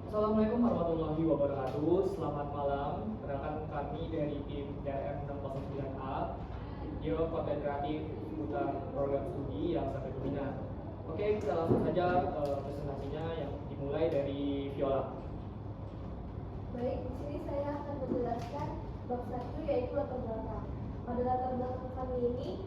Assalamualaikum warahmatullahi wabarakatuh. Selamat malam. Perkenalkan kami dari tim RM609A, Video Konten Kreatif seputar program studi yang sampai berminat. Oke, kita langsung saja presentasinya yang dimulai dari Viola. Baik, di sini saya akan menjelaskan bab 1 yaitu latar belakang. Pada latar belakang kami ini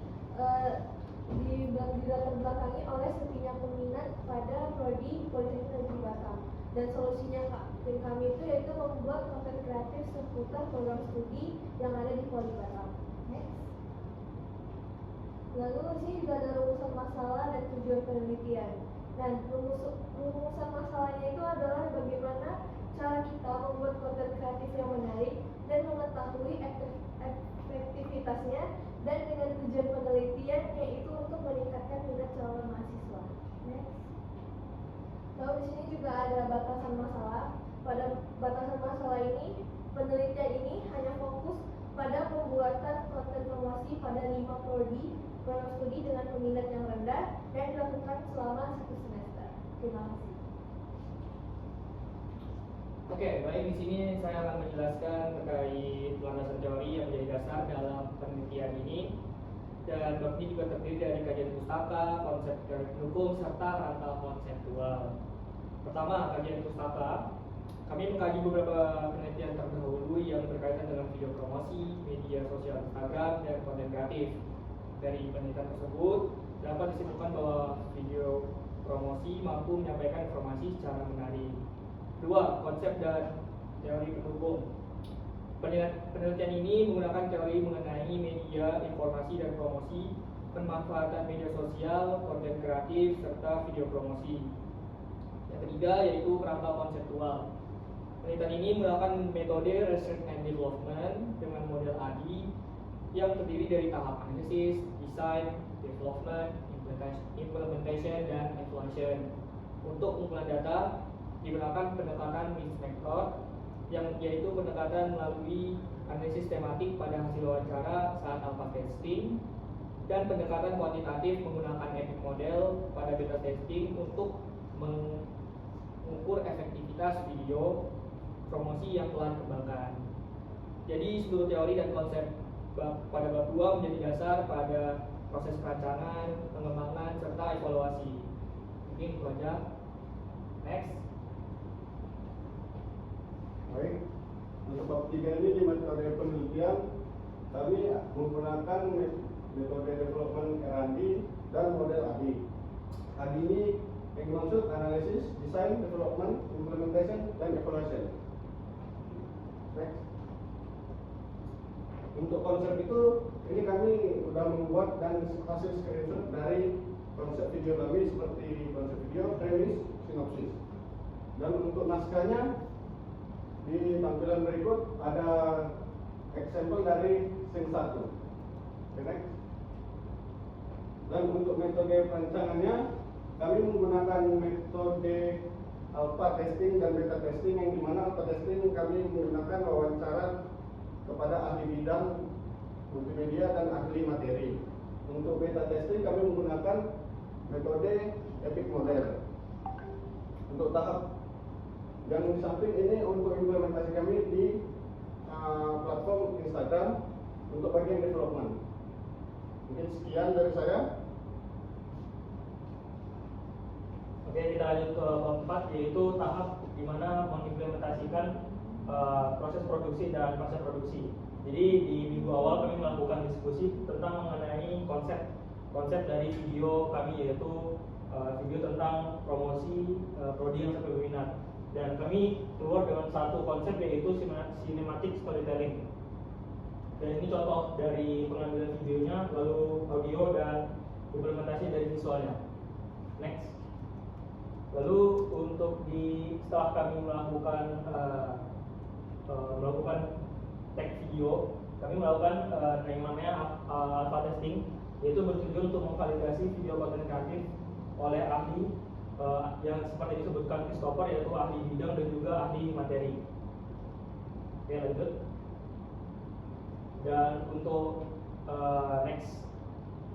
dilatar belakangi oleh sepinya peminat pada prodi Politeknik Negeri Batam. Dan solusinya tim kami itu yaitu membuat konten kreatif seputar program studi yang ada di Poli Batam. Next. Lalu di sini juga ada rumusan masalah dan tujuan penelitian. Dan rumusan masalahnya itu adalah bagaimana cara kita membuat konten kreatif yang menarik dan mengetahui efektivitasnya, dan dengan tujuan penelitian yaitu untuk meningkatkan minat calon mahasiswa. Next. Lalu di sini juga ada batasan masalah. Pada batasan masalah ini, penelitian ini hanya fokus pada pembuatan konten promosi pada 5 prodi program studi dengan peminat yang rendah dan dilakukan selama 1 semester. Terima kasih. Oke, baik, di sini saya akan menjelaskan terkait landasan teori yang menjadi dasar dalam penelitian ini. Dan bab ini juga terdiri dari kajian pustaka, konsep teori pendukung, serta rangka konseptual. Pertama, kajian pustaka. Kami mengkaji beberapa penelitian terdahulu yang berkaitan dengan video promosi, media sosial Instagram, dan konten kreatif. Dari penelitian tersebut dapat disimpulkan bahwa video promosi mampu menyampaikan informasi secara menarik. 2. Konsep dan teori pendukung. Penelitian ini menggunakan teori mengenai media, informasi, dan promosi, pemanfaatan media sosial, konten kreatif, serta video promosi. Yang ketiga yaitu kerangka konseptual. Penelitian ini menggunakan metode Research and Development dengan model ADI yang terdiri dari tahap analisis, design, development, implementation, dan evaluation. Untuk pengumpulan data digunakan pendekatan mixed method, yang yaitu pendekatan melalui analisis tematik pada hasil wawancara saat alpha testing, dan pendekatan kuantitatif menggunakan epic model pada beta testing untuk mengukur efektivitas video promosi yang telah dikembangkan. Jadi seluruh teori dan konsep pada bab 2 menjadi dasar pada proses perancangan, pengembangan, serta evaluasi. Mungkin itu aja. Next. Baik, untuk bab 3 ini di metode penelitian kami menggunakan metode development R&D dan model ADI. ADI ini yang dimaksud analisis, design, development, implementation, dan evaluation. Next. Untuk konsep itu, ini kami sudah membuat dan hasil screenshot dari konsep video kami seperti konsep video, premis, sinopsis. Dan untuk naskahnya di tampilan berikut ada example dari scene 1. Next. Dan untuk metode perancangannya kami menggunakan metode alpha testing dan beta testing, yang dimana alpha testing kami menggunakan wawancara kepada ahli bidang multimedia dan ahli materi. Untuk beta testing kami menggunakan metode epic model. Untuk tahap yang di samping ini untuk implementasi kami di platform Instagram untuk bagian development. Mungkin sekian dari saya. Oke, kita lanjut ke bab 4, yaitu tahap di mana mengimplementasikan proses produksi dan fase produksi. Jadi di minggu awal kami melakukan diskusi tentang mengenai konsep dari video kami, yaitu video tentang promosi prodi yang sampai berminat. Dan kami keluar dengan satu konsep, yaitu cinematic storytelling. Dan ini contoh dari pengambilan videonya, lalu audio dan implementasi dari visualnya. Next. Lalu untuk setelah kami melakukan tag video, kami melakukan yang namanya alpha testing, yaitu bertujuan untuk memvalidasi video konten kreatif oleh ahli yang seperti disebutkan Christopher, yaitu ahli bidang dan juga ahli materi. Oke, lanjut. Dan untuk next,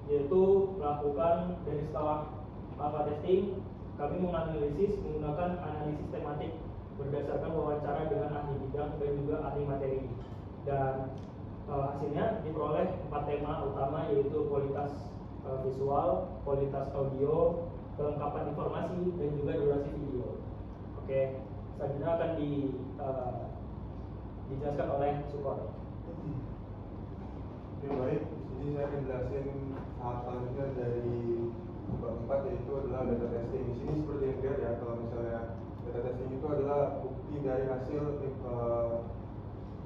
yaitu melakukan dari setelah alpha testing, kami menganalisis menggunakan analisis tematik berdasarkan wawancara dengan ahli bidang dan juga ahli materi. Dan hasilnya diperoleh 4 tema utama, yaitu kualitas visual, kualitas audio, kelengkapan informasi, dan juga durasi video. Oke, selanjutnya akan dijelaskan oleh Sukor. Oke, baik. Di sini saya akan jelasin tahap selanjutnya dari bab 4, yaitu adalah beta testing. Di sini seperti yang dilihat ya, kalau misalnya beta testing itu adalah bukti dari hasil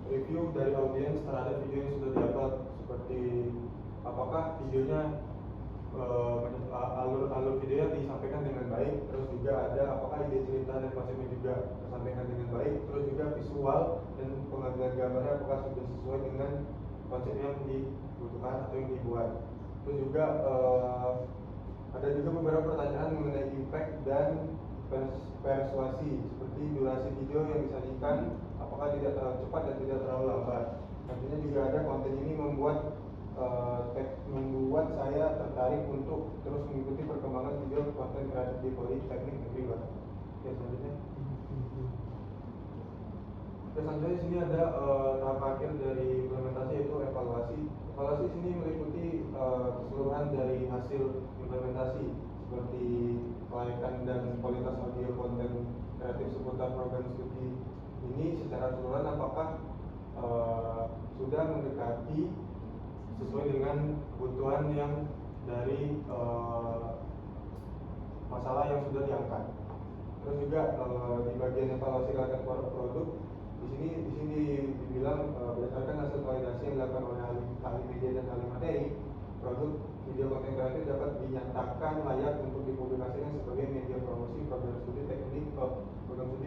review dari audiens terhadap video yang sudah diupload, seperti apakah videonya alur videonya disampaikan dengan baik, terus juga ada apakah ide cerita dan konsepnya juga tersampaikan dengan baik, terus juga visual dan pengambilan gambarnya apakah sudah sesuai dengan konsep yang dibutuhkan atau yang dibuat. Terus juga ada juga beberapa pertanyaan mengenai impact dan persuasi, seperti durasi video yang disajikan apakah tidak terlalu cepat dan tidak terlalu lambat. Nantinya juga ada konten ini membuat saya tertarik untuk terus mengikuti perkembangan video konten kreatif di Politeknik Negeri Batam. Oke, selanjutnya. Selanjutnya di sini ada tahap akhir dari implementasi, yaitu evaluasi. Evaluasi di sini meliputi keseluruhan dari hasil implementasi, seperti kelayakan dan kualitas audio konten kreatif seputar program studi ini secara keseluruhan, apakah sudah mendekati sesuai dengan kebutuhan yang dari masalah yang sudah diangkat. Terus juga di bagian evaluasi kelayakan produk, di sini dibilang berdasarkan hasil validasi yang dilakukan oleh ahli media dan ahli materi, produk video konten kreatif dapat dinyatakan layak untuk dipublikasikan sebagai media promosi program studi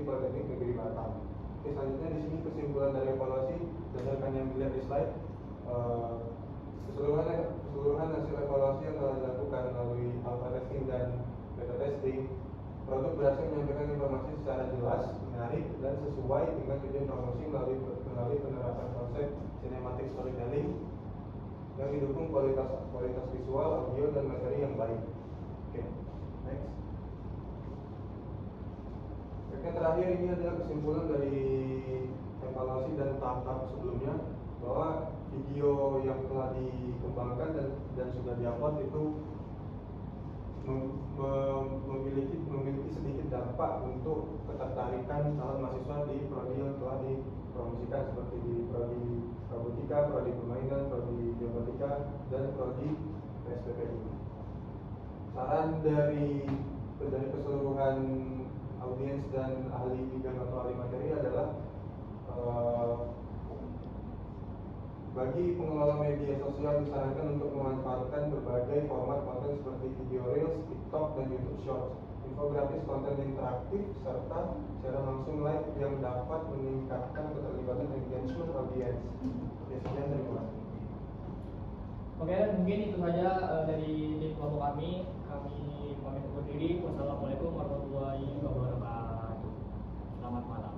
Politeknik Negeri Batam. Oke, selanjutnya di sini kesimpulan dari evaluasi berdasarkan yang dilihat di slide. Keseluruhan hasil evaluasi yang telah dilakukan melalui alpha testing dan beta testing, produk berhasil menyampaikan informasi secara jelas, menarik, dan sesuai dengan tujuan promosi melalui penerapan konsep cinematic storytelling yang didukung kualitas visual, audio, dan materi yang baik. Oke, next. Yang terakhir ini adalah kesimpulan dari evaluasi dan tahap-tahap sebelumnya, bahwa video yang telah dikembangkan dan sudah diupload itu memiliki sedikit dampak untuk ketertarikan calon mahasiswa di prodi yang telah dipromosikan, seperti di prodi robotika, prodi permainan, prodi biotika, dan prodi PSPPI. Saran dari keseluruhan audiens dan ahli bidang atau ahli materi adalah bagi pengelola media sosial disarankan untuk memanfaatkan berbagai format konten seperti video reels, TikTok, dan YouTube Shorts, infografis, konten interaktif, serta secara langsung live yang dapat meningkatkan keterlibatan engagement audiens. Oke, sekian, terima kasih. Oke, mungkin itu saja dari tim kelompok kami. Kami pamit undur diri. Wassalamualaikum warahmatullahi wabarakatuh. Selamat malam.